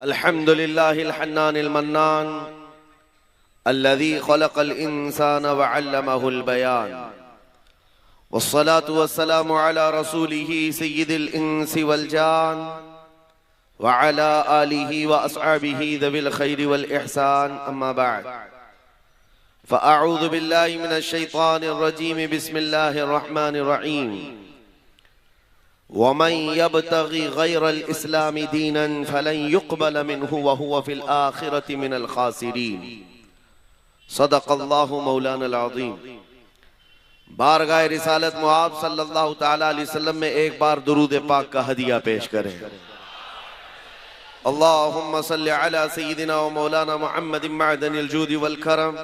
अल्हम्दुलिल्लाहिल हन्नानिल mannan अल्लज़ी ख़लक़ल इंसान व अल्लमहुल बयान वस्सलातु वस्सलामु अला रसूलिही सय्यिदिल इंसी वल जान व अला आलिही व अस्हाबिही ज़विल खैरि वल इहसान अम्मा बअद फ़अऊज़ु बिल्लाहि मिनश शैतानिर रजीम बिस्मिल्लाहिर रहमानिर रहीम वमन यब्तगी गैरल इस्लामी दीनन फलन युक़बल मिन्हु व हुवा फिल आखिरति मिनल खासिरीन। सदक़ल्लाहु मौलानल अज़ीम। बारगाह रिसालत मुआब सल्लल्लाहु तआला अलैहि वसल्लम में एक बार दुरूद पाक का हदिया पेश करें। अल्लाहुम्मा सल्लि अला सय्यिदिना व मौलाना मुहम्मदिन मअदनिल जूदि वल करम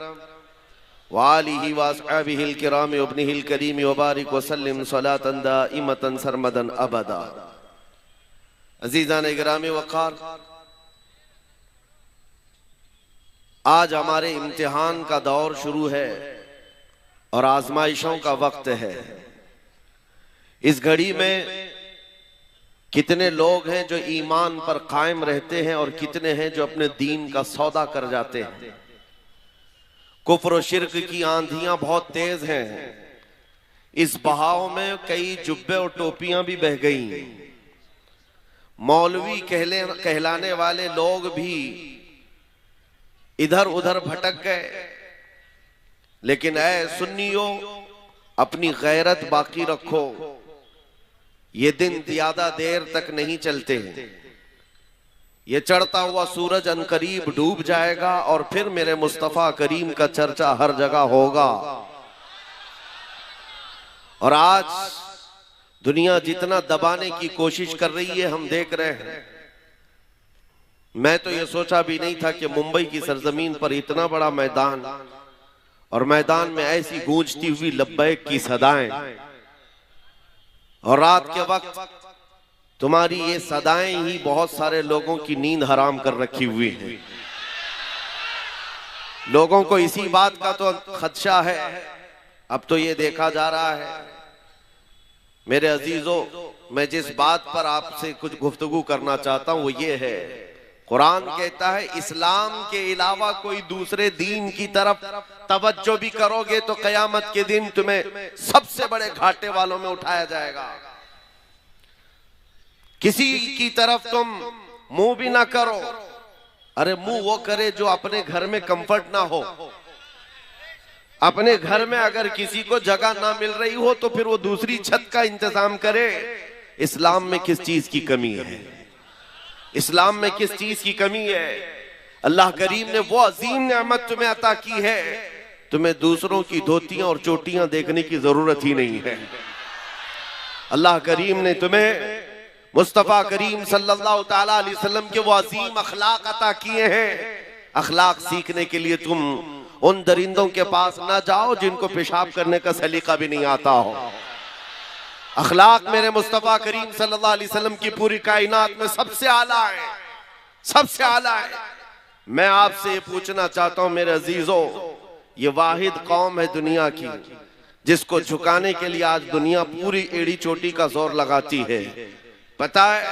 व आलिहि व अस्हाबिहिल किराम व इब्निहिल करीम व बारिक व सल्लिम सलातन दाइमतन सरमदन अबदा। अज़ीज़ान गिरामी वक़ार, आज हमारे इम्तिहान का दौर शुरू है और आजमाइशों का वक्त है। इस घड़ी में कितने लोग हैं जो ईमान पर कायम रहते हैं और कितने हैं जो अपने दीन का सौदा कर जाते हैं। कुफ्र और शिर्क की आंधियां बहुत तेज हैं। इस बहाव में कई जुब्बे और टोपियां भी बह गई। मौलवी कहलाने वाले लोग भी इधर उधर भटक गए। लेकिन ऐ सुन्नियों, अपनी गैरत बाकी रखो। ये दिन ज्यादा देर तक नहीं चलते हैं। ये चढ़ता हुआ सूरज अनकरीब डूब जाएगा और फिर मेरे मुस्तफा करीम का चर्चा हर जगह होगा। और आज दुनिया जितना दबाने की कोशिश कर रही है हम देख रहे हैं। मैं तो ये सोचा भी नहीं था कि मुंबई की सरजमीन पर इतना बड़ा मैदान और मैदान में ऐसी गूंजती हुई लब्बैक की सदाएं, और रात के वक्त तुम्हारी ये सदाएं ही बहुत सारे लोगों की नींद हराम कर रखी हुई है। लोगों को इसी बात का तो खदशा है। अब तो ये देखा जा रहा है। मेरे अजीजों, मैं जिस बात पर आपसे कुछ गुफ्तगू करना चाहता हूं वो ये है, कुरान कहता है इस्लाम के अलावा कोई दूसरे दीन की तरफ तवज्जो भी करोगे तो कयामत के दिन तुम्हें सबसे बड़े घाटे वालों में उठाया जाएगा। किसी की तरफ तुम मुंह भी ना करो। अरे मुंह वो करे जो अपने घर में कंफर्ट ना हो। अपने घर में अगर किसी को जगह ना मिल रही हो तो फिर वो दूसरी छत का इंतजाम करे। इस्लाम में किस चीज की कमी है? इस्लाम में किस चीज की कमी है? अल्लाह करीम ने वो अजीम नेमत तुम्हें अता की है, तुम्हें दूसरों की धोतियां और चोटियां देखने की जरूरत ही नहीं है। अल्लाह करीम ने तुम्हें मुस्तफा करीम सल्लल्लाहु तआला अलैहि वसल्लम के वो अजीम अखलाक अता किए हैं। अखलाक सीखने के लिए तुम उन दरिंदों के पास ना जाओ जिनको पेशाब करने का सलीका भी नहीं आता हो। अखलाक मेरे मुस्तफा करीम सल्लल्लाहु अलैहि वसल्लम की पूरी कायनात में सबसे आला है, सबसे आला है। मैं आपसे ये पूछना चाहता हूं मेरे अजीजों, ये वाहिद कौम है दुनिया की जिसको झुकाने के लिए आज दुनिया पूरी एड़ी चोटी का जोर लगाती है। पता है,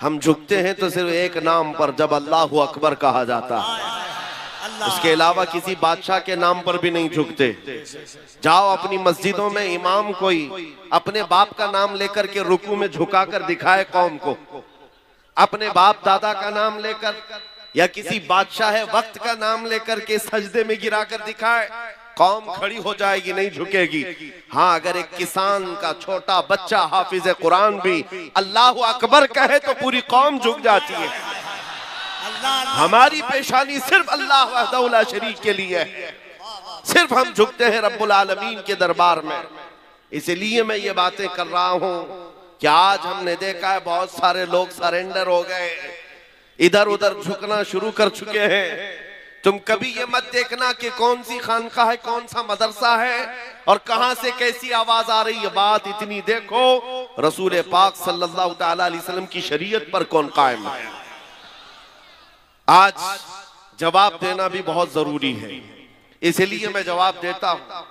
हम झुकते हैं तो सिर्फ एक नाम पर, जब अल्लाहु अकबर कहा जाता है। उसके अलावा किसी बादशाह के नाम पर भी नहीं झुकते। जाओ अपनी मस्जिदों में इमाम कोई अपने बाप का नाम लेकर के रुकू में झुका कर दिखाए कौम को, अपने बाप दादा का नाम लेकर या किसी बादशाह वक्त का नाम लेकर के सजदे में गिरा कर दिखाए, कौम खड़ी हो जाएगी, नहीं झुकेगी। हाँ, अगर एक किसान का छोटा बच्चा हाफिज कुरान भी अल्लाहु अकबर कहे तो पूरी कौम झुक जाती है। हमारी पेशानी सिर्फ अल्लाह वहदहु ला शरीक के लिए है। सिर्फ हम झुकते हैं रब्बुल आलमीन के दरबार में। इसलिए मैं ये बातें कर रहा हूं कि आज हमने देखा है बहुत सारे लोग सरेंडर हो गए, इधर उधर झुकना शुरू कर चुके हैं। तुम कभी ये मत देखना कि कौन सी खानका है, कौन सा मदरसा है और कहां से कैसी आवाज आ रही है। बात इतनी देखो, रसूल पाक सल्लल्लाहु तआला अलैहि वसल्लम की शरीयत पर कौन कायम है। आज जवाब देना भी बहुत जरूरी है, इसलिए मैं जवाब देता हूं।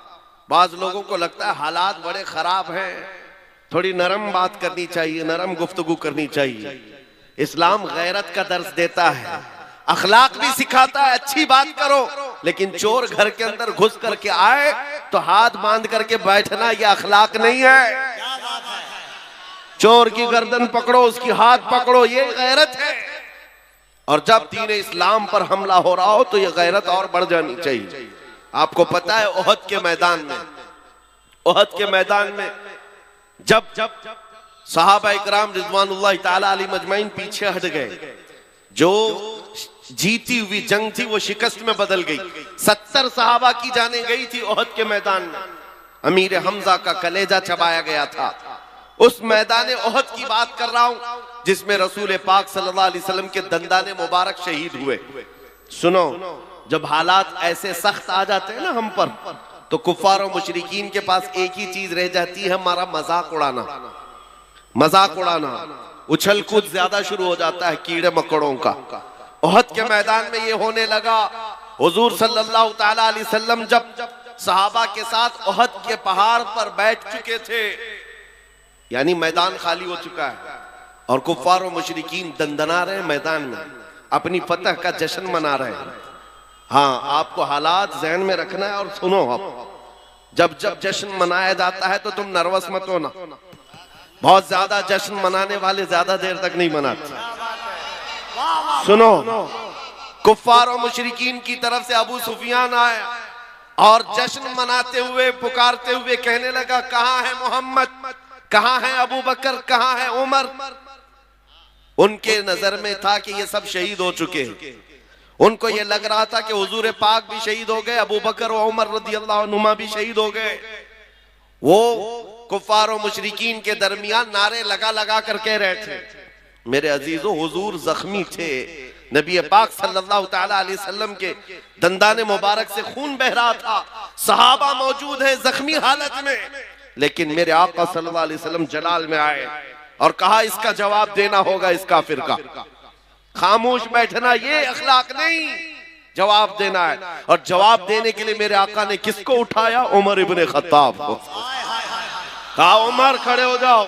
बाज लोगों को लगता है हालात बड़े खराब हैं, थोड़ी नरम बात करनी चाहिए, नरम गुफ्तगू करनी चाहिए। इस्लाम गैरत का दर्स देता है, अखलाक भी सिखाता है। अच्छी बात करो, लेकिन चोर घर के अंदर घुस करके आए तो हाथ बांध करके बैठना यह अखलाक नहीं है। चोर की गर्दन पकड़ो, उसकी हाथ पकड़ो, ये गैरत है। और जब दीन इस्लाम पर हमला हो रहा हो तो यह गैरत और बढ़ जानी चाहिए। आपको पता है ओहद के मैदान में जब सहाबा इकराम रिज़वानुल्लाह ताला अलैहि मजमईन पीछे हट गए, जो जीती हुई जंग थी वो शिकस्त में बदल गई। 70 सहाबा की जाने गई थी ओहद के मैदान में, अमीर हमजा का कलेजा चबाया गया था। उस मैदान ओहद की बात कर रहा हूं जिसमें रसूल पाक सल्लल्लाहु अलैहि वसल्लम के दंदाने मुबारक शहीद हुए। सुनो, जब हालात ऐसे सख्त आ जाते हैं ना हम पर, तो कुफ्फार और मुशरिकीन के पास एक ही चीज रह जाती है, हमारा मजाक उड़ाना। उछल कूद ज्यादा शुरू हो जाता है कीड़े मकोड़ों का। ओहद के मैदान में ये होने लगा। हुजूर सल्लल्लाहु ताला अलैहि वसल्लम जब सहाबा के साथ ओहद के पहाड़ पर बैठ चुके थे, यानी मैदान खाली हो चुका है और कुफ्फार और मुशरिकीन दंदना रहे मैदान में, अपनी फतह का जश्न मना रहे हैं। हाँ, आपको हालात ज़हन में रखना है। और सुनो, अब जब जश्न मनाया जाता है तो तुम नर्वस मत होना। बहुत ज्यादा जश्न मनाने वाले ज्यादा देर तक नहीं मनाते। सुनो, कुफ्फार और मुशरिकीन की तरफ से अबू सुफियान आया और जश्न मनाते हुए पुकारते हुए कहने लगा, कहां है मोहम्मद, कहां है अबू बकर, कहां है उमर। उनके नजर में था कि ये सब शहीद हो चुके हैं। उनको ये लग रहा था कि हुजूर पाक भी शहीद हो गए, अबू बकर और उमर रदियल्लाहु अन्हुमा भी शहीद हो गए। वो कुफ्फार और मुशरिकीन के दरमियान नारे लगा लगा कर कह रहे थे, मेरे अजीजों, हुजूर जख्मी थे, नबी पाक सल्लल्लाहु ताला अलैहि वसल्लम के दंदाने मुबारक से खून बह रहा था, सहाबा मौजूद है जख्मी हालत में, लेकिन मेरे आका सल्लल्लाहु अलैहि वसल्लम जलाल में आए और कहा इसका जवाब देना होगा इस काफिर का। खामोश बैठना ये अखलाक नहीं, जवाब देना है। और जवाब देने के लिए मेरे आका ने किसको उठाया? उमर इब्ने खत्ताब को। कहा उमर खड़े हो जाओ,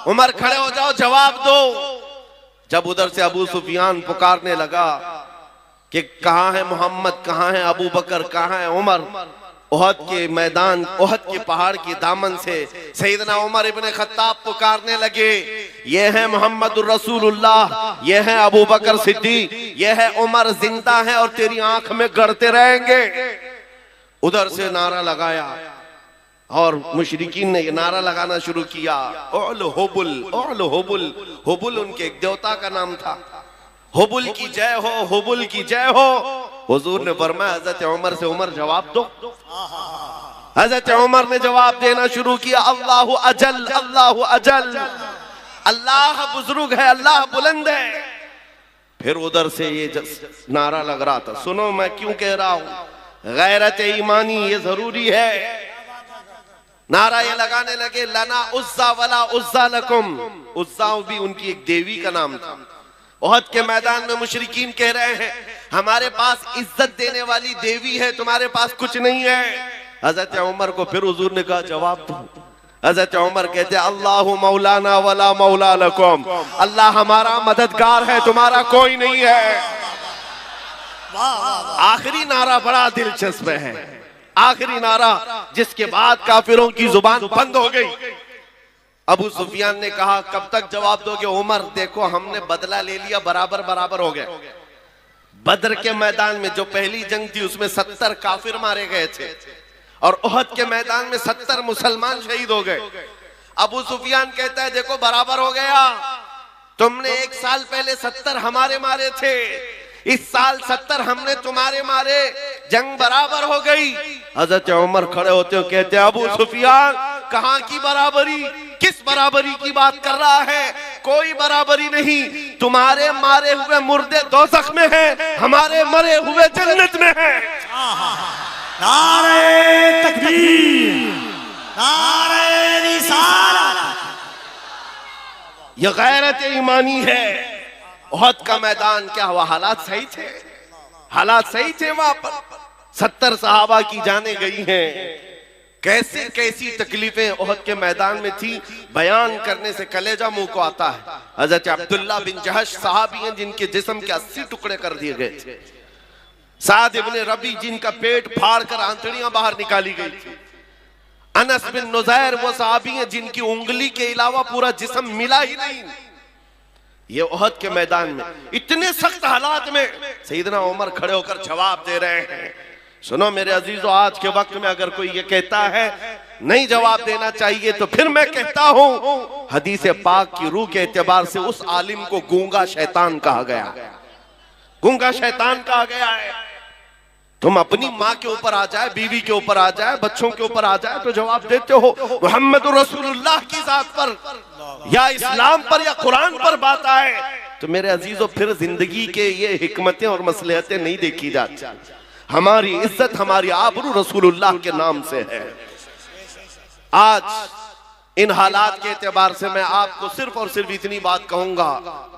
उमर खड़े हो जाओ, जवाब दो। जब उधर से अबू सुफियान पुकारने लगा कि कहां है मोहम्मद, कहां है अबू बकर, कहां है उमर, ओहद के मैदान, ओहद के पहाड़ की दामन से सैयदना उमर इब्ने खत्ताब पुकारने लगे, ये है मोहम्मदुर रसूलुल्लाह, ये है अबू बकर सिद्दीक, ये है उमर, जिंदा है और तेरी आंख में गड़ते रहेंगे। उधर से नारा लगाया और मुशरिकीन ने ये नारा लगाना शुरू किया, ओल हुबुल, ओल हुबुल। हुबुल उनके एक देवता का नाम था। हुबुल की जय हो, हुबुल की जय हो। हुजूर ने फरमाया हजरत उमर से, उमर जवाब दो। हजरत उमर ने जवाब देना शुरू किया, अल्लाहु अजल, अल्लाहु अजल, अल्लाह बुजुर्ग है, अल्लाह बुलंद है। फिर उधर से ये नारा लग रहा था। सुनो, मैं क्यों कह रहा हूं, गैरत ईमानी ये जरूरी है। नारा ये लगाने लगे, लना उज्जा वला उज्जा लकुम। उज्जा भी उनकी एक देवी का नाम था। ओहद के मैदान में मुशरिकीन कह रहे हैं, हमारे पास इज्जत देने वाली देवी है, तुम्हारे पास कुछ नहीं है। हजरत उमर को फिर हुजूर ने कहा जवाब दो। हजरत उमर कहते, अल्लाहु मौलाना वला मौला लकुम, अल्लाह हमारा मददगार है, तुम्हारा कोई नहीं है। आखिरी नारा बड़ा दिलचस्प है, आखिरी नारा जिसके बाद काफिरों की जुबान बंद हो गई। अबू सुफियान ने कहा, कब तक जवाब दोगे? उमर, देखो हमने बदला ले लिया, बराबर बराबर हो गए। बद्र के मैदान में जो पहली जंग थी उसमें 70 काफिर मारे गए थे और ओहद के मैदान में 70 मुसलमान शहीद हो गए। अबू सुफियान कहता है, देखो बराबर हो गया, तुमने एक साल पहले 70 हमारे मारे थे, इस साल 70 हमने तुम्हारे मारे, जंग बराबर हो गई। हजरत उमर खड़े होते हो कहते, अबू सुफियान, कहां की बराबरी, किस बराबरी की बात कर रहा है? कोई बराबरी नहीं, तुम्हारे मारे हुए मुर्दे दोज़ख में हैं, हमारे मरे हुए जन्नत में हैं। नारे तकबीर, नारे रिसालत। यह गैरत ईमानी है। ओहद का मैदान क्या हुआ? हालात सही थे, हालात सही थे। वहां पर 70 सहाबा की जाने गई हैं, कैसे कैसी तकलीफें ओहद के मैदान में थी, बयान करने से कलेजा मुंह को आता है। हजरत अब्दुल्ला बिन जहश साहबी हैं जिनके जिस्म के 80 टुकड़े कर दिए गए थे। साद इब्ने रबी जिनका पेट फाड़ कर आंतड़ियां बाहर निकाली गई थी। अनस बिन नुज़ैर वो साहबी हैं जिनकी उंगली के अलावा पूरा जिस्म मिला ही नहीं। ये ओहद के मैदान में इतने सख्त हालात में सैयदना उमर खड़े होकर जवाब दे रहे हैं। सुनो मेरे अजीजों, आज के वक्त में अगर कोई ये कहता है नहीं जवाब देना चाहिए, तो फिर मैं कहता हूं हदीस पाक की रूह के एतबार से उस आलिम को गूंगा शैतान कहा गया, गूंगा शैतान कहा गया है। तुम अपनी माँ के ऊपर आ जाए, बीवी के ऊपर आ जाए, बच्चों के ऊपर आ जाए तो जवाब देते हो। मोहम्मद रसूलुल्लाह की जात पर या इस्लाम पर या कुरान पर बात आए तो मेरे अजीजों फिर जिंदगी के ये हिकमतें और मसलहतें नहीं देखी जाती। हमारी इज्जत, हमारी आबरू रसूलुल्लाह के नाम से है। आज इन हालात के एतबार से मैं आपको सिर्फ और सिर्फ इतनी बात कहूंगा,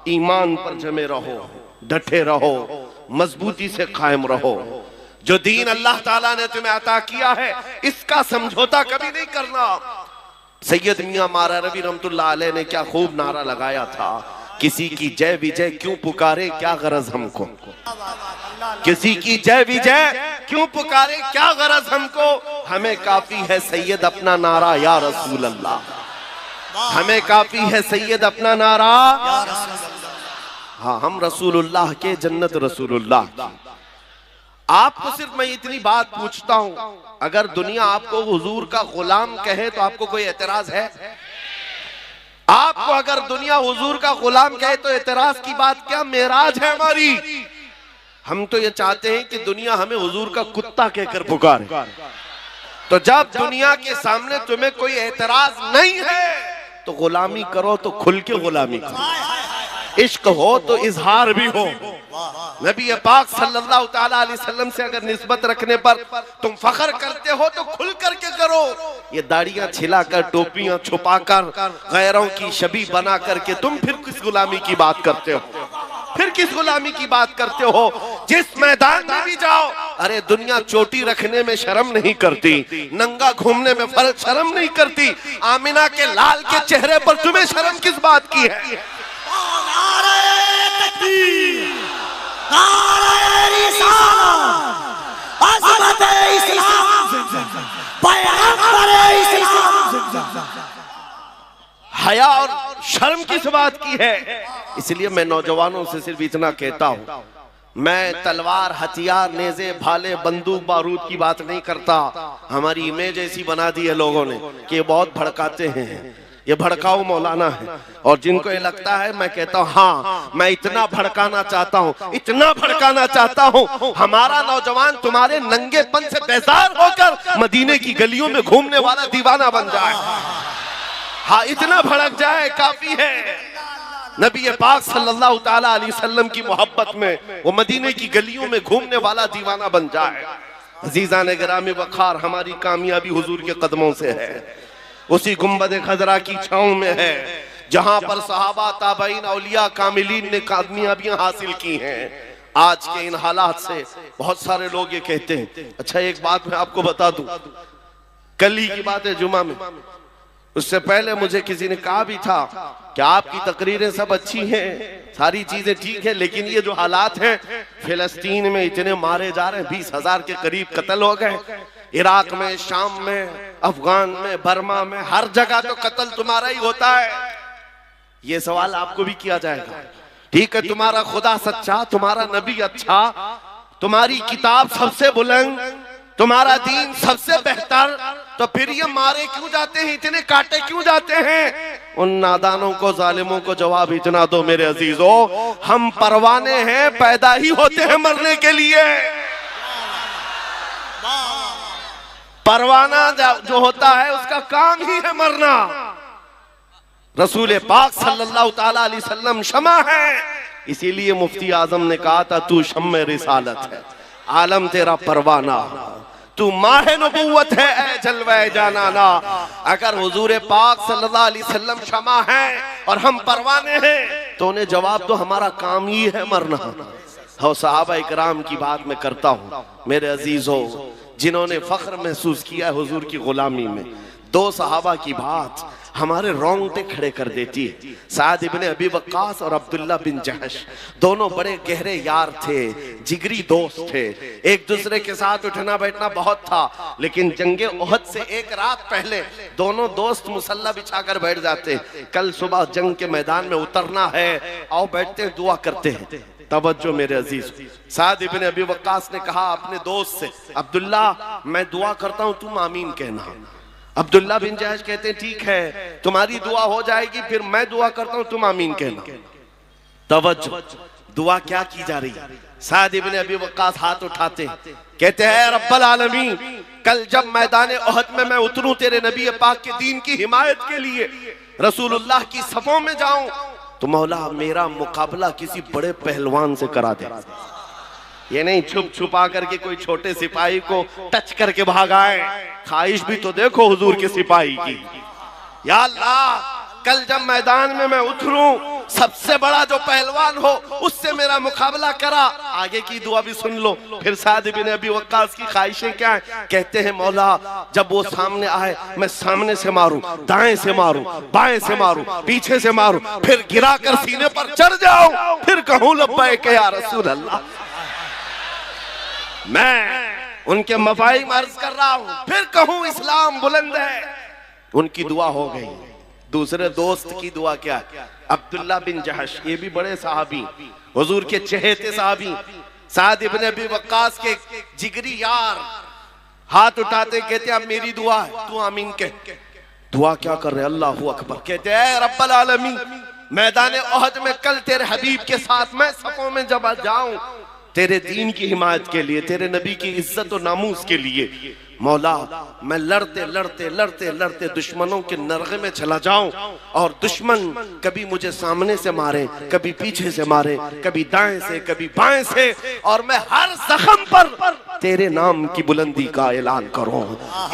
ईमान पर जमे रहो, डटे रहो, मजबूती से कायम रहो। जो दीन अल्लाह ताला ने तुम्हें अता किया है इसका समझौता कभी नहीं करना। सैयद मियां मारा रवि रहमतुल्लाह अलैह ने क्या खूब नारा लगाया था, किसी की जय विजय क्यों पुकारे क्या गरज हमको, किसी की जय विजय क्यों पुकारे क्या गरज हमको, हमें काफी है सैयद अपना नारा या रसूल अल्लाह, हमें काफी है सैयद अपना नारा। हाँ, हम रसूलुल्लाह के, जन्नत रसूलुल्लाह की। आपको सिर्फ मैं इतनी बात पूछता हूं, अगर दुनिया आपको हुजूर का गुलाम कहे तो आपको कोई एतराज है? आपको अगर दुनिया हुजूर का गुलाम कहे तो एतराज की बात क्या? मेराज है हमारी। हम तो ये चाहते हैं कि दुनिया हमें हुजूर का कुत्ता कहकर पुकारे। तो जब दुनिया के सामने तुम्हें कोई एतराज नहीं है तो गुलामी करो, तो खुल के गुलामी करो। इश्क हो तो इजहार भी हो। नबी पाक सल्लल्लाहु ताला अलैहि वसल्लम से अगर निस्बत रखने पर तुम फख्र करते हो तो खुल करके करो। ये दाढ़ियां छिलाकर, टोपियां छुपाकर, गैरों की शबी बना करके तुम फिर किस गुलामी की बात करते हो? फिर किस गुलामी की बात करते हो? जिस मैदान में भी जाओ, अरे दुनिया चोटी रखने में शर्म नहीं करती, नंगा घूमने में फर्क शर्म नहीं करती, आमिना के लाल के चेहरे पर तुम्हें शर्म किस बात की है? हया और शर्म किस बात की है? इसलिए मैं नौजवानों से सिर्फ इतना कहता हूं, मैं तलवार, हथियार, नेज़े, भाले, बंदूक, बारूद की बात नहीं करता। हमारी इमेज ऐसी बना दी है लोगों ने कि ये बहुत भड़काते हैं, ये भड़काऊ मौलाना है। और जिनको ये लगता है, मैं कहता हूँ हाँ, मैं इतना भड़काना चाहता हूँ, इतना भड़काना चाहता हूँ, हमारा नौजवान तुम्हारे नंगेपन से बेजार होकर मदीने की गलियों में घूमने वाला दीवाना बन जाए। हाँ, इतना भड़क जाए काफी है। नबी पाक सल्लल्लाहु ताला अलैहि वसल्लम की मोहब्बत में वो मदीने की गलियों में घूमने वाला दीवाना बन जाए। अजीज़ान गिरामी वक़ार, हमारी कामयाबी हुजूर के कदमों से है, उसी गुंबद खजरा की छांव में है जहां पर सहाबा, ताबईन, औलिया, कामिलीन ने कामयाबियां हासिल की हैं। आज के इन हालात से बहुत सारे लोग ये कहते हैं। अच्छा, एक बात मैं आपको बता दूं, कल ही की बात है, जुमा में, उससे पहले मुझे किसी ने कहा भी था कि आपकी तकरीरें सब अच्छी हैं, सारी चीजें ठीक है, लेकिन ये जो हालात हैं, फिलिस्तीन में इतने मारे जा रहे हैं, 20,000 के करीब कत्ल हो गए, इराक में, शाम में, अफगान में, बर्मा में, हर जगह तो कत्ल तुम्हारा ही होता है। ये सवाल आपको भी किया जाएगा। ठीक है, तुम्हारा खुदा सच्चा, तुम्हारा नबी अच्छा, तुम्हारी किताब सबसे बुलंद, तुम्हारा दीन सबसे बेहतर, तो फिर ये मारे क्यों जाते हैं, इतने काटे क्यों जाते हैं? उन नादानों को, जालिमों को जवाब इतना दो मेरे अजीजों, हम परवाने हैं, पैदा ही होते हैं मरने के लिए। परवाना जो होता है उसका काम ही है मरना। रसूल पाक सल्लल्लाहु ताला अलैहि वसल्लम शमा है, इसीलिए मुफ्ती आजम ने कहा था, तू शम्मे रिसालत है, आलम तेरा परवाना, तू माहे नबूवत है, ऐ जलवे जानाना। अगर हुजूर पाक सल्लल्लाहु अलैहि वसल्लम शमा है और हम परवाने हैं तो उन्हें जवाब दो, हमारा काम ही है मरना। हो, सहाबा इकराम की बात मैं करता हूँ मेरे अजीजों, जिन्होंने फख्र महसूस किया हुजूर की गुलामी में। दो सहाबा की बात हमारे रोंगटे खड़े कर देती है। साद इब्ने अबी वक्कास और अब्दुल्ला बिन जहश दोनों बड़े गहरे यार थे, जिगरी दोस्त थे। एक दूसरे के साथ उठना बैठना बहुत था, लेकिन जंगे उहद से एक रात पहले दोनों दोस्त मुसल्ला बिछाकर बैठ जाते। कल सुबह जंग के मैदान में उतरना है, आओ बैठते हैं, दुआ करते हैं। तवज्जो मेरे अजीज, साद इब्ने अबी वक्कास ने कहा अपने दोस्त से, अब्दुल्ला मैं दुआ करता हूं, तुम आमीन कहना। अब्दुल्ला बिन जहश कहते हैं ठीक है, तुम्हारी दुआ हो जाएगी, फिर मैं दुआ करता हूं, तुम आमीन कहना। तवज्जो, दुआ क्या की जा रही है? साद इब्ने अबी वक्कास हाथ उठाते कहते हैं रब्बल आलमीन, कल जब मैदान उहद में मैं उतरूं तेरे नबी पाक के दीन की हिमायत के लिए, रसूलुल्लाह की सफों में जाऊं, तो मौला मेरा मुकाबला किसी बड़े पहलवान से करा दे। ये नहीं छुप छुपा करके कोई छोटे सिपाही को टच करके भागाए। ख्वाहिश भी तो देखो हुजूर के सिपाही की। या अल्लाह, कल जब मैदान में मैं उतरूं, सबसे बड़ा जो पहलवान हो उससे मेरा मुकाबला करा। आगे की दुआ भी सुन लो। फिर साद इब्ने अबी वक्कास की ख्वाहिशें क्या है? कहते हैं मौला जब वो सामने आए, मैं सामने से मारूं, दाएं से मारूं, बाएं से मारूं, पीछे से मारूं, फिर गिरा कर सीने पर चढ़ जाऊं, फिर कहूं लब्बैक या रसूल अल्लाह। मैं उनके मफाहिम अर्ज कर रहा हूं, फिर कहूं इस्लाम बुलंद है। उनकी दुआ हो गई। दूसरे दोस्त की दुआ क्या? अब्दुल्ला बिन जहश, ये भी बड़े सहाबी, हुजूर के चहेते सहाबी, साद इब्ने अबी वक्कास के जिगरी यार, हाथ उठाते कहते अब मेरी दुआ है, तू आमीन कह। दुआ क्या कर रहे? अल्लाहु अकबर। कहते हैं रब्बल आलमीन, मैदान उहद में कल तेरे हबीब के साथ मैं सफों में जब जाऊं, तेरे दीन की हिमायत के लिए, तेरे नबी की इज्जत और नामूस के लिए, मौला मैं लड़ते लड़ते लड़ते लड़ते दुश्मनों के नरगे में चला जाऊं, और दुश्मन कभी मुझे सामने से मारे, कभी पीछे से मारे, कभी दाएं से, कभी बाएं से, और मैं हर जख्म पर तेरे नाम की बुलंदी का ऐलान करूं,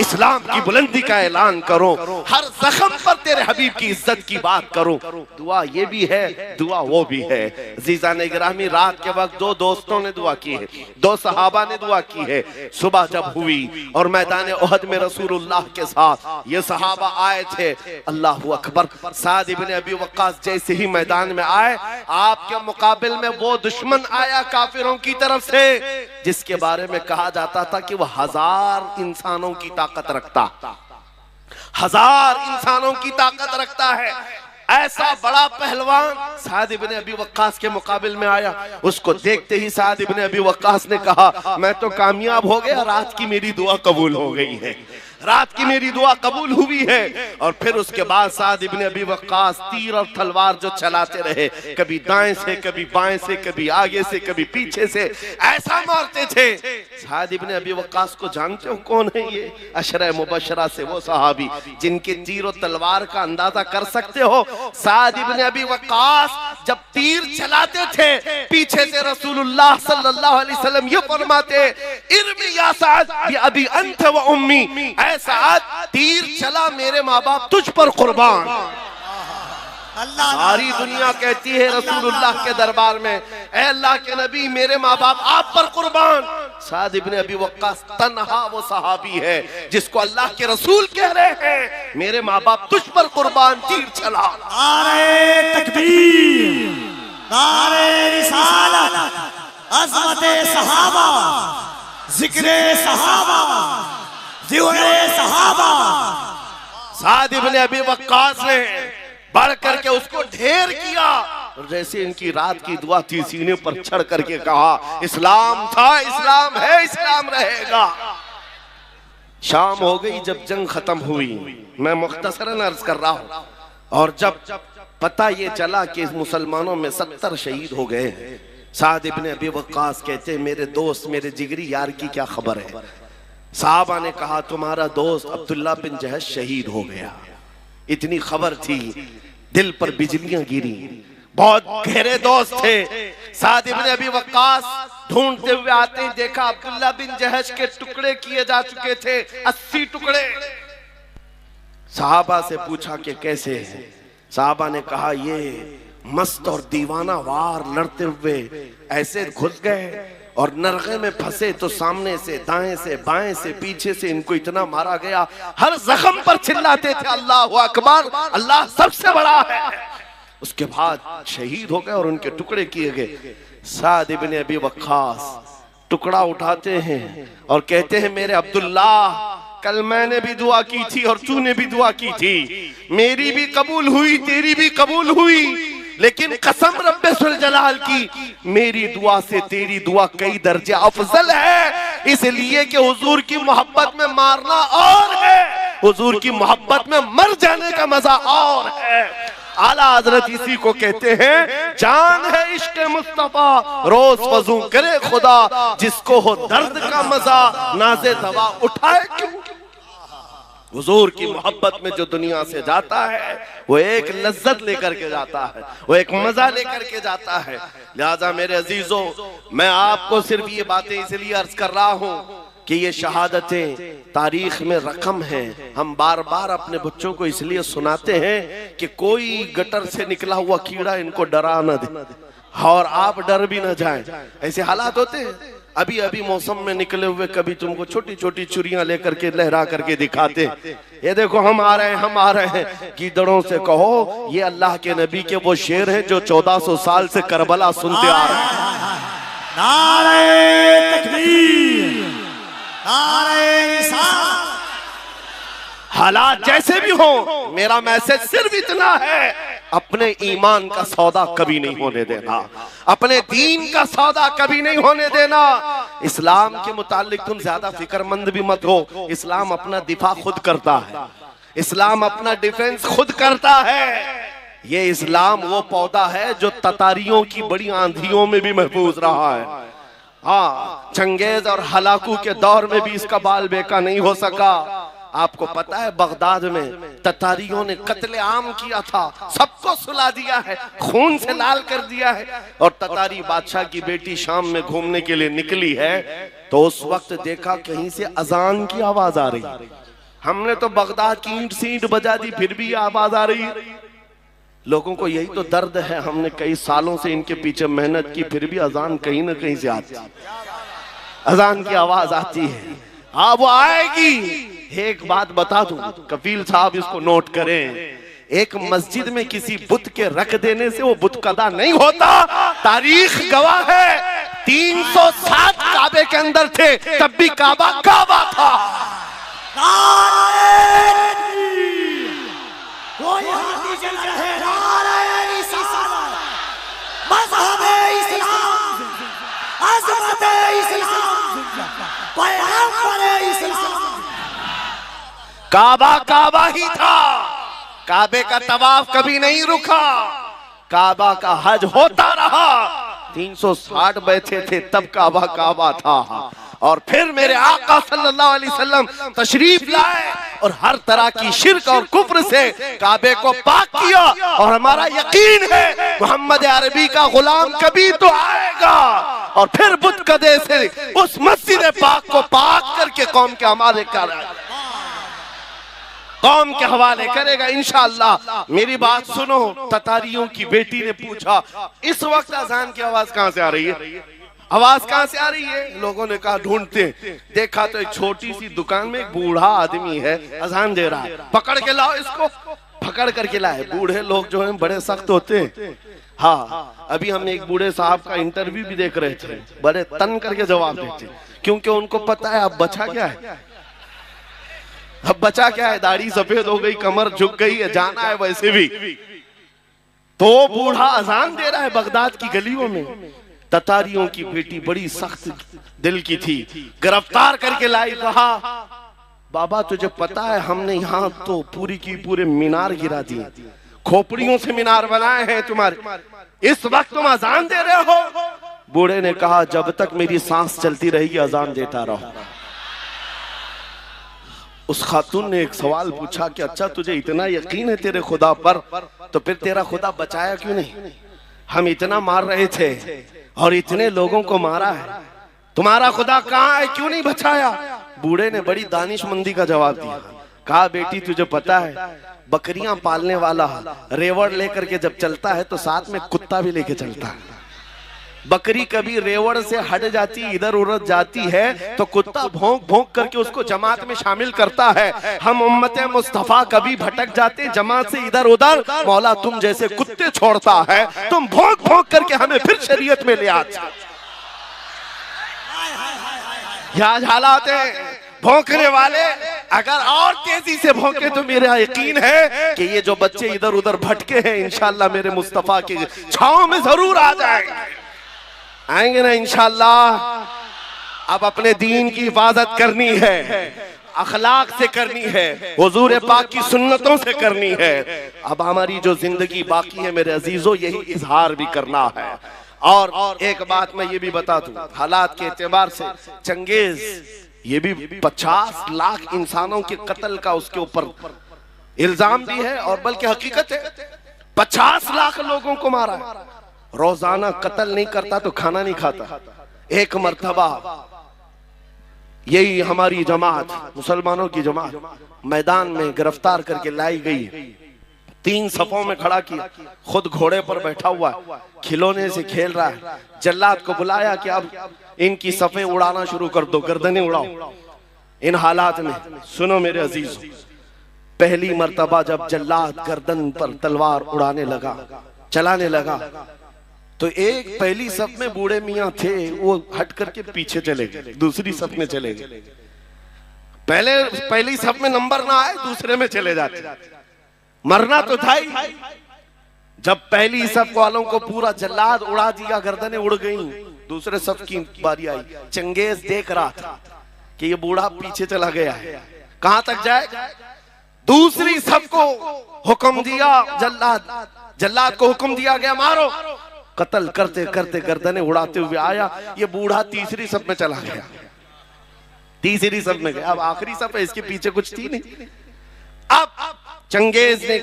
इस्लाम की बुलंदी का ऐलान करूं, हर जख्म पर तेरे हबीब की इज्जत की बात करूं। दुआ ये भी है, दुआ वो भी है। अज़ीज़ान गिरामी, रात के वक्त दो दोस्तों ने दुआ की है, दो सहाबा ने दुआ की है। सुबह जब हुई और मैदान उहद में रसूलुल्लाह के साथ ये सहाबा आए थे, अल्लाहु अकबर, साद इब्ने अबी वक्कास जैसे ही मैदान में आए, आपके मुकाबिल में वो दुश्मन आया काफिरों की तरफ से, जिसके बारे में कहा जाता था कि वह 1000 इंसानों की ताकत रखता, 1000 इंसानों की ताकत रखता है। ऐसा बड़ा पहलवान साद इब्ने अबी वक्कास के मुकाबिल में आया। उसको देखते ही साद इब्ने अबी वक्कास ने कहा मैं तो कामयाब हो गया, रात की मेरी दुआ कबूल हो गई है, रात की मेरी दुआ कबूल हुई है। और फिर उसके बाद साद इब्ने अबी वक्कास तीर और तलवार जो चलाते रहे, कभी दाएं से, कभी बाएं से, कभी आगे से, कभी पीछे से, ऐसा मारते थे। साद इब्ने अबी वक्कास को जानते हो कौन है? ये अशरा मुबशरा से वो सहाबी जिनके तीर और तलवार का अंदाजा कर सकते हो। साद इब्ने अबी वक्कास जब तीर चलाते थे, पीछे से रसूलुल्लाह सल्लल्लाहु अलैहि वसल्लम ये फरमाते, इरमी या साद ये अबी अंत व उम्मी, ऐसा तीर चला मेरे माँ बाप तुझ पर कुर्बान। सारी दुनिया कहती है रसूलुल्लाह के दरबार में, ऐ अल्लाह के नबी मेरे माँ बाप आप पर कुर्बान। साद इब्ने अबी वक्कास तन्हा वो सहाबी है जिसको अल्लाह के रसूल कह रहे हैं मेरे माँ बाप तुझ पर कुर्बान, तीर चला। नारे तकबीर, नारे रिसालत, अज़मते सहाबा, जिक्रे सहाबा, जिक्रे सहाबा। साद इब्ने अबी वक्कास ने बढ़ करके उसको ढेर किया, और जैसे इनकी रात की दुआ थी, सीने पर चढ़ करके कहा इस्लाम था, इस्लाम है, इस्लाम रहेगा। शाम हो गई जब जंग खत्म हुई, मैं मुख्तसरन अर्ज कर रहा हूं, और जब पता ये चला कि मुसलमानों में 70 शहीद हो गए हैं, साद इब्ने अबी वक्कास कहते मेरे दोस्त, मेरे जिगरी यार की क्या खबर है? साहबा ने कहा तुम्हारा दोस्त अब्दुल्ला बिन जहश शहीद हो गया। इतनी खबर थी, दिल पर बिजलियां गिरी। बहुत गहरे दोस्त थे। साद इब्ने अबी वक्कास ढूंढते हुए आते, देखा अब्दुल्ला बिन जहश के टुकड़े किए जा चुके थे, 80 टुकड़े। साहबा से पूछा कि कैसे हैं? साहबा ने कहा ये मस्त और दीवाना वार लड़ते हुए ऐसे घुस गए और नरगे में फंसे तो सामने से, दाएं से, बाएं से, पीछे से इनको इतना मारा गया, हर जख्म पर चिल्लाते थे अल्लाह अकबर, अल्लाह सबसे बड़ा है। उसके बाद शहीद हो गए और उनके टुकड़े किए गए। साद इब्ने अबी वक्कास टुकड़ा उठाते हैं और कहते हैं मेरे अब्दुल्ला, कल मैंने भी दुआ की थी और तूने भी दुआ की थी, मेरी भी कबूल हुई, तेरी भी कबूल हुई, लेकिन कसम रब्बे सुल जलाल की, मेरी दुआ से तेरी दुआ कई दर्जे अफजल है, इसलिए कि हुजूर की मोहब्बत में मारना और है, हुजूर की मोहब्बत में मर जाने का मजा और है। आला हजरत इसी को कहते हैं, जान है इश्क मुस्तफा, रोज वजू करे खुदा, जिसको हो दर्द का मजा नाज़े दवा उठाए क्यों। हुजूर की मोहब्बत में जो दुनिया से जाता है वो एक लज्जत लेकर के जाता है, वो एक मजा लेकर के जाता है। लिहाजा मेरे अजीजों, मैं आपको सिर्फ ये बातें इसलिए अर्ज कर रहा हूँ कि ये शहादतें तारीख में रकम हैं। हम बार बार अपने बच्चों को इसलिए सुनाते हैं कि कोई गटर से निकला हुआ कीड़ा इनको डरा न दे और आप डर भी न जाएं। ऐसे हालात होते हैं। अभी अभी मौसम में निकले हुए कभी तुमको छोटी छोटी चुरियां लेकर के लहरा करके दिखाते, ये देखो हम आ रहे हैं, हम आ रहे हैं। गीदड़ों से कहो ये अल्लाह के नबी के वो शेर हैं जो 1400 साल से करबला सुनते आ रहे हैं। नारे तकबीर, नारे रिसालत। हालात जैसे भी हो, मेरा मैसेज सिर्फ इतना है, अपने ईमान का सौदा कभी नहीं होने देना, अपने दीन का सौदा कभी नहीं होने देना। इस्लाम के मुतालिक तुम ज्यादा फिक्रमंद भी मत हो। इस्लाम अपना दिफा खुद करता है, इस्लाम अपना डिफेंस खुद करता है। ये इस्लाम वो पौधा है जो ततारियों की बड़ी आंधियों में भी महफूज रहा है। हाँ, चंगेज और हलाकू के दौर में भी इसका बाल बेका नहीं हो सका। आपको पता है बगदाद में ततारियों ने कत्ले आम किया था, सबको सुला दिया है, खून से लाल कर दिया है। और ततारी बादशाह की बेटी शाम में घूमने के लिए निकली है तो उस वक्त देखा कहीं से अजान की आवाज आ रही। हमने तो बगदाद की ईंट सींट बजा दी, फिर भी आवाज आ रही। लोगों को यही तो दर्द है, हमने कई सालों से इनके पीछे मेहनत की, फिर भी अजान कहीं ना कहीं से आती, अजान की आवाज आती है। हाँ वो आएगी। एक बात बता दूं, कफील साहब इसको नोट करें, एक मस्जिद में किसी बुत के रख देने से वो बुत कदा नहीं होता। तारीख गवाह है, 307 काबे के अंदर थे, तब भी काबा काबा था। कोई हाथ नीचे न रहे। नारे रिसालत, मज़हब-ए इस्लाम, अज़मत-ए इस्लाम, पैगंबर-ए इस्लाम। काबा काबा ही था, काबे का तवाफ कभी नहीं रुका, काबा का हज होता रहा। 360 बैठे थे तब काबा काबा था। और फिर मेरे आका सल्लल्लाहु अलैहि वसल्लम तशरीफ लाए और हर तरह की शिर्क और कुफ्र से काबे को पाक किया। और हमारा यकीन है मोहम्मद अरबी का गुलाम कभी तो आएगा और फिर बुत कदे से उस मस्जिद पाक को पाक करके कौम के हवाले करेगा, कौम के हवाले करेगा इंशाअल्लाह। मेरी बात सुनो, ततारियों की बेटी ने पूछा इस वक्त अजान की आवाज कहां से आ रही है, आवाज कहां से आ रही है। लोगों ने कहा ढूंढते, देखा तो एक छोटी सी दुकान में एक बूढ़ा आदमी है, अजान दे रहा है, पकड़ के लाओ इसको। पकड़ करके लाए। बूढ़े लोग जो हैं बड़े सख्त होते हैं। हाँ, अभी हम एक बूढ़े साहब का इंटरव्यू भी देख रहे थे, बड़े तन करके जवाब देते, क्योंकि उनको पता है अब बचा क्या है, अब बचा क्या है, दाढ़ी सफेद हो गई, कमर झुक गई है, जाना है वैसे भी। तो बूढ़ा अजान दे रहा है बगदाद की गलियों में। ततारियों की बेटी बड़ी सख्त दिल की थी, गिरफ्तार करके लाई। कहा बाबा तुझे पता है हमने यहाँ तो पूरी की पूरे मीनार गिरा दिए, खोपड़ियों से मीनार बनाए हैं तुम्हारे, इस वक्त तुम अजान दे रहे हो। बूढ़े ने कहा जब तक मेरी सांस चलती रहेगी अजान देता रहो। उस खातून ने एक सवाल पूछा कि अच्छा तुझे इतना यकीन है तेरे खुदा पर, तो फिर तेरा खुदा बचाया क्यों नहीं? हम इतना मार रहे थे और इतने लोगों को मारा है, तुम्हारा खुदा कहाँ है, क्यों नहीं बचाया? बूढ़े ने बड़ी दानिशमंदी का जवाब दिया। कहा बेटी तुझे पता है बकरियां पालने वाला रेवड़ लेकर के जब चलता है तो साथ में कुत्ता भी लेके चलता है। बकरी कभी रेवड़ से हट जाती, इधर उधर जाती है तो कुत्ता भौंक भौंक करके उसको जमात में शामिल करता है। हम उम्मते मुस्तफा कभी भटक जाते जमात से इधर उधर, मौला तुम जैसे कुत्ते छोड़ता है, तुम भौंक भौंक करके हमें फिर शरीयत में ले आते। आज हालात है भौंकने वाले अगर और तेजी से भौंके तो मेरा यकीन है कि ये जो बच्चे इधर उधर भटके हैं इंशाल्लाह मेरे मुस्तफा की छांव में जरूर आ जाएंगे, आएंगे ना इंशाल्लाह। अब अपने दीन की हिफाजत करनी है, अखलाक से करनी है, हुजूर पाक की सुन्नतों से करनी है। अब हमारी जो जिंदगी बाकी है मेरे अजीजों, यही इजहार भी करना है। और एक बात मैं ये भी बता दूं, हालात के एतबार से चंगेज ये भी 50 लाख इंसानों के कत्ल का उसके ऊपर इल्जाम भी है, और बल्कि हकीकत है 50 लाख लोगों को मारा है। रोजाना कत्ल नहीं करता तो खाना नहीं खाता। एक मर्तबा यही हमारी जमात, मुसलमानों की जमात, मैदान में गिरफ्तार करके लाई गई, 3 सफों में खड़ा किया, खुद घोड़े पर बैठा हुआ है, खिलौने से खेल रहा है। जल्लाद को बुलाया कि अब इनकी सफें उड़ाना शुरू कर दो, गर्दनें उड़ाओ। इन हालात में सुनो मेरे अजीज, पहली मर्तबा जब जल्लाद गर्दन पर तलवार उड़ाने लगा, चलाने लगा, तो एक पहली सफ में बूढ़े मियाँ थे, वो हट करके पीछे चले गए, दूसरी सफ में चले गए। पहली सफ में नंबर ना आए दूसरे में चले जाते, मरना तो था ही। जब पहली सफ वालों को पूरा जल्लाद उड़ा दिया, गर्दनें उड़ गई, दूसरे सफ की बारी आई। चंगेज देख रहा था कि ये बूढ़ा पीछे चला गया है, कहां तक जाएगा। दूसरी सफ को हुक्म दिया, जल्लाद को हुक्म दिया गया मारो। कत्ल करते करते गर्दनें उड़ाते हुए आया, ये बूढ़ा तीसरी सफ में चला गया, तीसरी सफ में गया। अब आखिरी सफ है, इसके पीछे कुछ थी नहीं। अब चंगेज ने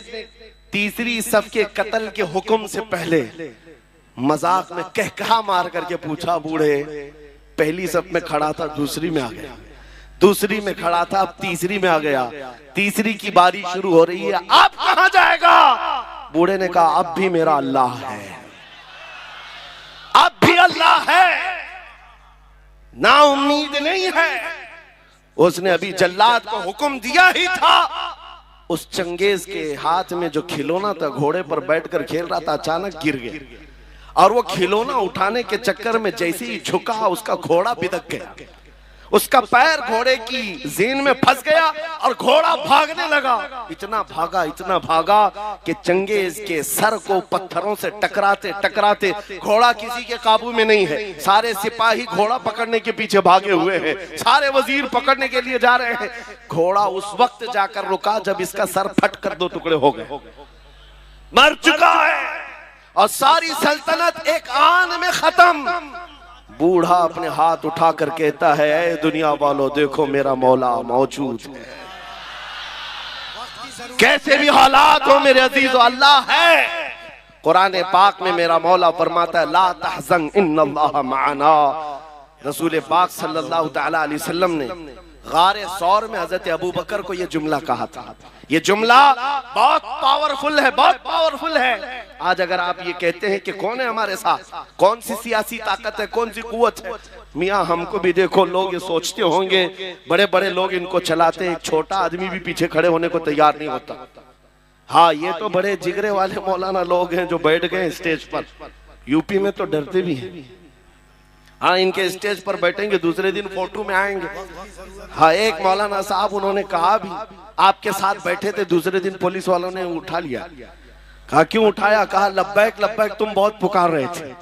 तीसरी सफ के कत्ल के हुक्म से पहले मजाक में कहकहा मार करके पूछा, बूढ़े पहली सफ में खड़ा था दूसरी में आ गया, दूसरी में खड़ा था अब तीसरी में आ गया, तीसरी की बारी शुरू हो रही है, अब कहां जाएगा। बूढ़े ने कहा अब भी मेरा अल्लाह है, अब भी अल्लाह है, ना उम्मीद नहीं है। उसने अभी जल्लाद को हुक्म दिया ही था। उस चंगेज के हाथ में जो खिलौना था, घोड़े पर बैठकर खेल रहा था, अचानक गिर गया, और वो खिलौना उठाने के चक्कर में जैसे ही झुका, उसका घोड़ा बिदक गया, उसका पैर घोड़े की जीन में फंस गया और घोड़ा भागने लगा। इतना भागा कि चंगेज के सर को पत्थरों से टकराते टकराते, घोड़ा किसी के काबू में नहीं है, सारे सिपाही घोड़ा पकड़ने के पीछे भागे हुए हैं, सारे वजीर पकड़ने के लिए जा रहे हैं। घोड़ा उस वक्त जाकर रुका जब इसका सर फट कर 2 टुकड़े हो गए, मर चुका है, और सारी सल्तनत एक आन में खत्म। बूढ़ा अपने हाथ उठाकर कहता है, ऐ दुनिया वालों देखो मेरा मौला मौजूद है, कैसे भी हालात हो मेरे अजीजों अल्लाह है। कुरान पाक में मेरा मौला फरमाता है, ला तहज़न इन्नल्लाह मअना। रसूल पाक सल्लल्लाहु तआला अलैहि वसल्लम ने गारे सौर में हजरत अबू बकर को यह जुमला कहा था। ये जुमला बहुत पावरफुल है, बहुत पावरफुल है। आज अगर आप ये कहते हैं कि कौन है हमारे साथ, कौन सी सियासी ताकत है, कौन सी कुव्वत है, मियाँ हमको भी देखो, लोग ये सोचते होंगे बड़े बड़े लोग इनको चलाते हैं, एक छोटा आदमी भी पीछे खड़े होने को तैयार नहीं होता। हाँ, ये तो बड़े जिगरे वाले मौलाना लोग हैं जो बैठ गए स्टेज पर, यूपी में तो डरते भी हैं। हाँ, इनके स्टेज पर बैठेंगे, दूसरे दिन फोटो में आएंगे। हाँ, एक मौलाना साहब उन्होंने कहा भी, आपके साथ बैठे थे, दूसरे दिन पुलिस वालों ने उठा लिया। कहा क्यों उठाया? कहा लब्बैक लब्बैक तुम बहुत पुकार रहे थे।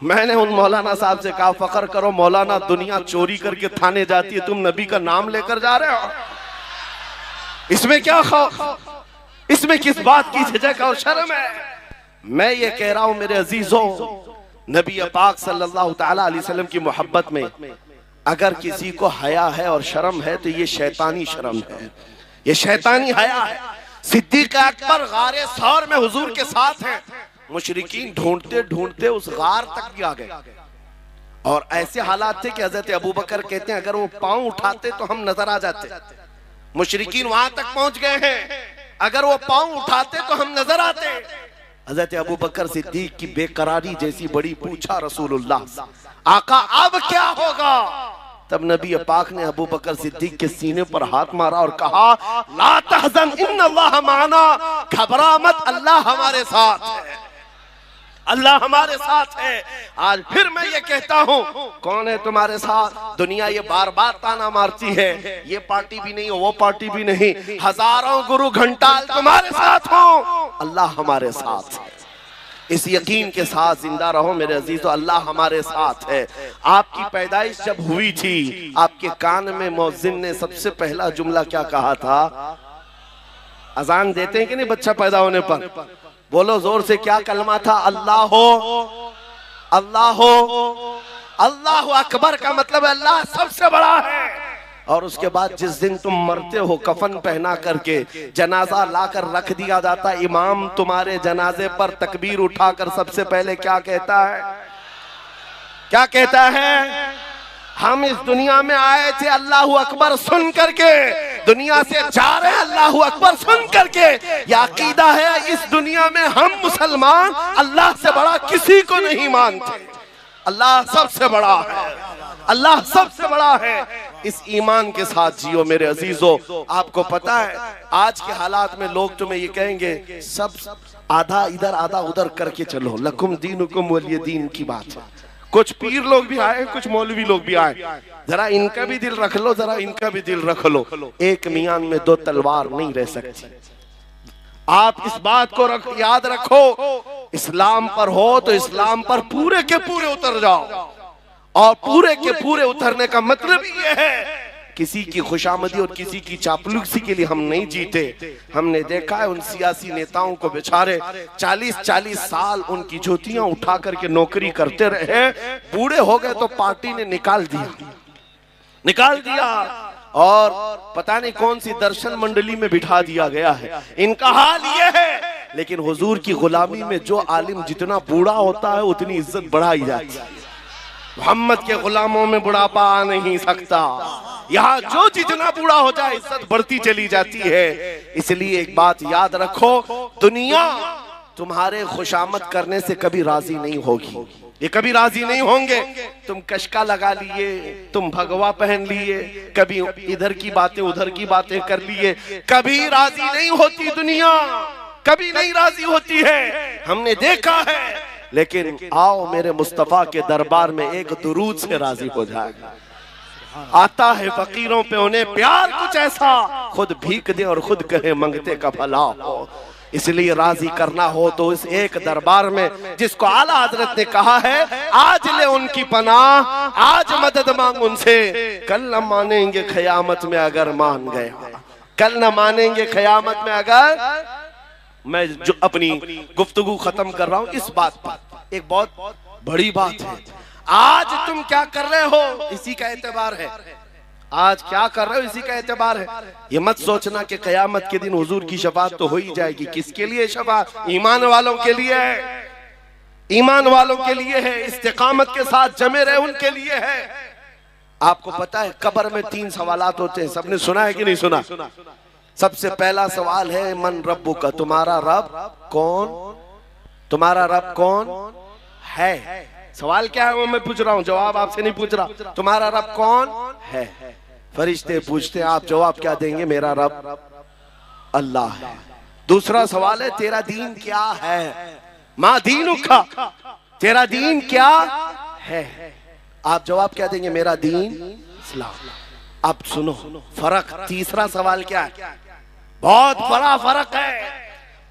मैंने उन मौलाना साहब से कहा, फकर करो मौलाना, दुनिया चोरी करके थाने जाती है, तुम नबी का नाम लेकर जा रहे हो, इसमें क्या खौफ, इसमें किस बात की झिझक और शर्म है। मैं ये कह रहा हूं मेरे अजीजों, नबी पाक सल्लल्लाहु तआला अलैहि वसल्लम की मोहब्बत में अगर किसी को हया है और शर्म है तो ये शैतानी शर्म है, ये शैतानी हया है। सिद्दीक अकबर गारे सौर में हुजूर के साथ हैं, मुशरिकीन ढूंढते ढूंढते उस गार तक भी आ गए, और ऐसे हालात थे कि हजरत अबू बकर कहते हैं अगर वो पांव उठाते तो हम नजर आ जाते। मुशरिकीन वहां तक पहुंच गए हैं, अगर वो पांव उठाते तो हम नजर आते। हजरत अबू बकर सिद्दीक की बेकरारी जैसी बड़ी पूछा रसूलुल्लाह से, आका अब क्या होगा? तब नबी पाक ने अबू बकर सिद्दीक के सीने पर हाथ मारा और कहा, ला तहज़न इन्नल्लाह माना, घबरा मत, अल्लाह हमारे साथ है, अल्लाह हमारे साथ है। आज फिर मैं ये कहता हूँ, कौन है तुम्हारे साथ? दुनिया ये बार बार ताना मारती है, ये पार्टी भी नहीं, वो पार्टी भी नहीं, हजारों गुरु घंटाल तुम्हारे साथ हो, अल्लाह हमारे साथ है। इस यकीन के साथ जिंदा रहो मेरे अजीजों, अल्लाह हमारे साथ है। आपकी पैदाइश जब हुई थी, आपके कान में मौज़िन ने सबसे पहला जुमला क्या कहा था? अजान देते हैं कि नहीं बच्चा पैदा होने पर? बोलो जोर से, क्या कलमा था? अल्लाह हो, अल्लाह हो, अल्लाह अकबर का मतलब अल्लाह सबसे बड़ा है। और उसके बाद जिस दिन तुम मरते हो, कफन पहना करके जनाजा लाकर रख दिया जाता, इमाम तुम्हारे जनाजे पर तकबीर उठाकर सबसे पहले क्या कहता है? क्या कहता है? हम इस दुनिया में आए थे अल्लाह अकबर सुन करके, दुनिया से जा रहे हैं अल्लाह अकबर सुन करके। यह अकीदा है, इस दुनिया में हम मुसलमान अल्लाह से बड़ा किसी को नहीं मानते। अल्लाह सबसे बड़ा है, अल्लाह सबसे बड़ा है। इस ईमान के साथ जियो मेरे अजीजों। आपको पता है आज के हालात में लोग तुम्हें ये कहेंगे, सब आधा इधर आधा उधर करके चलो, लकुम दीनुकुम वलिय दीन की बात है। कुछ पीर लोग भी आए, कुछ मौलवी लोग भी आए, जरा इनका भी दिल रख लो, जरा इनका भी दिल रख लो। एक मियान में दो तलवार नहीं रह सकती। आप इस बात को याद रखो, इस्लाम पर हो तो इस्लाम पर पूरे के पूरे उतर जाओ। और पूरे के पूरे उतरने का मतलब ये है, किसी की खुशामदी और किसी की चापलूसी के लिए हम नहीं जीते। हमने देखा है उन सियासी नेताओं को बेचारे 40-40 साल उनकी ज्योतियां उठा करके नौकरी करते रहे, बूढ़े हो गए तो पार्टी ने निकाल दिया और पता नहीं कौन सी दर्शन मंडली में बिठा दिया गया है। इनका हाल ये है। लेकिन हुजूर की गुलामी में जो आलिम जितना बूढ़ा होता है उतनी इज्जत बढ़ाई जाती है। मोहम्मद के गुलामों में बुढ़ापा आ नहीं सकता। यहाँ जो जितना बूढ़ा हो जाए इज्जत बढ़ती चली जाती है। इसलिए एक बात याद रखो, दुनिया तुम्हारे खुशामद करने से कभी राजी नहीं होगी, ये कभी राजी नहीं होंगे। तुम कशका लगा लिए, तुम भगवा पहन लिए, कभी इधर की बातें उधर की बातें कर लिए, कभी राजी नहीं होती दुनिया, कभी नहीं राजी होती है, हमने देखा है। लेकिन आओ मेरे मुस्तफा के दरबार में एक दुरूद से राजी हो जाएगा। आता है फकीरों पे उन्हें प्यार कुछ ऐसा, खुद भीख दे और खुद कहे मंगते का भला हो। इसलिए राजी करना हो तो इस एक दरबार में जिसको आला हजरत ने कहा है, आज ले उनकी पनाह, आज मदद मांग उनसे, कल न मानेंगे क़यामत में अगर मान गया, कल न मानेंगे क़यामत में अगर। मैं जो अपनी गुफ्तगू खत्म कर रहा हूं इस बात पर, एक बहुत बड़ी बात है। आज तुम क्या कर रहे हो इसी का एतबार है, आज क्या कर रहे हो इसी का एतबार है। ये मत सोचना कि कयामत के दिन हुजूर की शफाअत तो हो ही जाएगी। किसके लिए शफाअत? ईमान वालों के लिए है, ईमान वालों के लिए है, इस्तिकामत के साथ जमे रहे उनके लिए है। आपको पता है कब्र में 3 सवालात होते हैं, सबने सुना है कि नहीं सुना? सबसे पहला सवाल है मन रब्बुका, तुम्हारा रब कौन, तुम्हारा रब कौन है। सवाल क्या है वो मैं पूछ रहा हूँ, जवाब आपसे नहीं पूछ रहा। तुम्हारा रब कौन है? फरिश्ते पूछते हैं, आप जवाब क्या देंगे? मेरा रब अल्लाह है। दूसरा सवाल है तेरा दीन क्या है, मा दीनुका, तेरा दीन क्या है? आप जवाब क्या देंगे? मेरा दीन इस्लाम। अब सुनो फर्क, तीसरा सवाल क्या है? बहुत बड़ा फर्क है।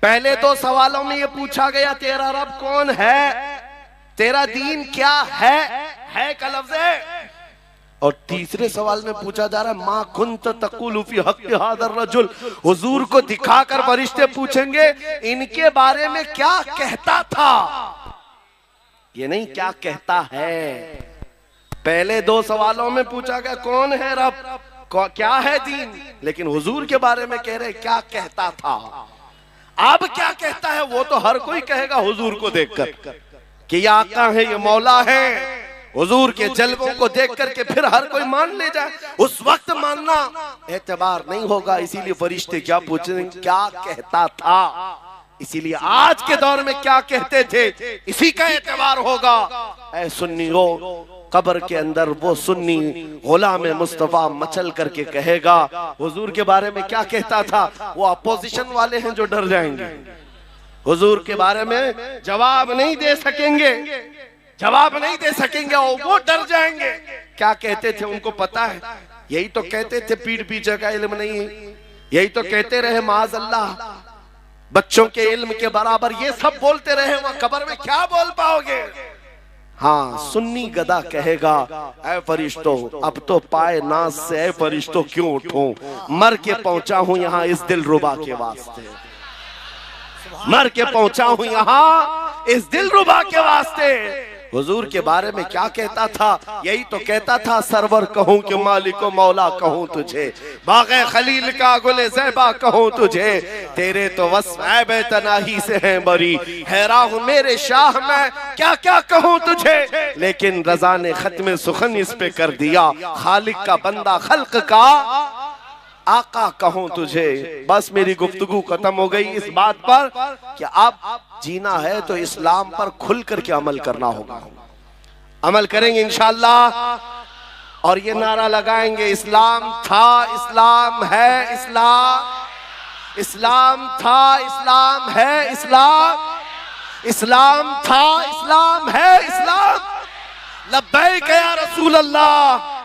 पहले 2 सवालों में ये पूछा गया तेरा रब कौन है, तेरा दीन क्या है का लफ्ज़ है। और तीसरे सवाल में पूछा जा रहा है मा कुंत तक़ूलु फी हक़्क़ि हाज़ा रजुल। हुजूर को दिखाकर फरिश्ते पूछेंगे इनके बारे में क्या कहता था, ये नहीं क्या कहता है। पहले 2 सवालों में पूछा गया कौन है रब, क्या है दीन, लेकिन हुजूर के बारे में कह रहे क्या कहता था। अब क्या कहता है वो तो हर कोई कहेगा हुजूर को देखकर कि ये आका है, ये मौला है। हुजूर के जलवों को देख करके फिर हर कोई मान ले जाए, उस वक्त मानना एतबार नहीं होगा। इसीलिए फरिश्ते क्या पूछ रहे, क्या कहता था। इसीलिए आज के दौर में क्या कहते थे, इसी का एतबार होगा। ऐ सुन्नियों, कब्र के अंदर वो सुन्नी गुलाम मुस्तफा मचल करके कहेगा, हुजूर के बारे में क्या कहता था। वो अपोजिशन वाले हैं जो डर जाएंगे, हुजूर के बारे में जवाब नहीं दे सकेंगे, जवाब नहीं दे सकेंगे और वो डर जाएंगे। क्या कहते थे उनको पता है, यही तो कहते थे पीठ पीछे का इल्म नहीं, यही तो कहते रहे माज अल्लाह बच्चों के इल्म के बराबर, ये सब बोलते रहे, वहां कब्र में क्या बोल पाओगे। हाँ, सुन्नी गदा कहेगा, ऐ फरिश्तों अब तो पाए नाज से ऐ फरिश्तों क्यों उठूं, मर के पहुंचा हूं यहाँ इस दिलरुबा के वास्ते, मर के पहुंचा हूं यहाँ इस दिलरुबा के वास्ते। हुजूर के बारे में क्या कहता था, यही तो कहता था, सरवर कहूं कि मालिको मौला कहूं तुझे, बाग़े खलील का गुले ज़ैबा कहूं तुझे, तेरे तो वस्फ़ ऐब तनाही से हैं बरी, हैरान हूं मेरे शाह मैं क्या क्या कहूं तुझे। लेकिन रज़ा ने खत्म सुखन इस पे कर दिया, खालिक का बंदा खल्क का आका कहूं तुझे। बस मेरी गुफ्तगू खत्म हो गई इस बात पर कि अब जीना है तो इस्लाम पर खुल करके अमल करना होगा। अमल करेंगे इंशाअल्लाह और ये नारा लगाएंगे, इस्लाम था इस्लाम है इस्लाम, इस्लाम था इस्लाम है इस्लाम, इस्लाम था इस्लाम है इस्लाम, लब्बैक या रसूल अल्लाह।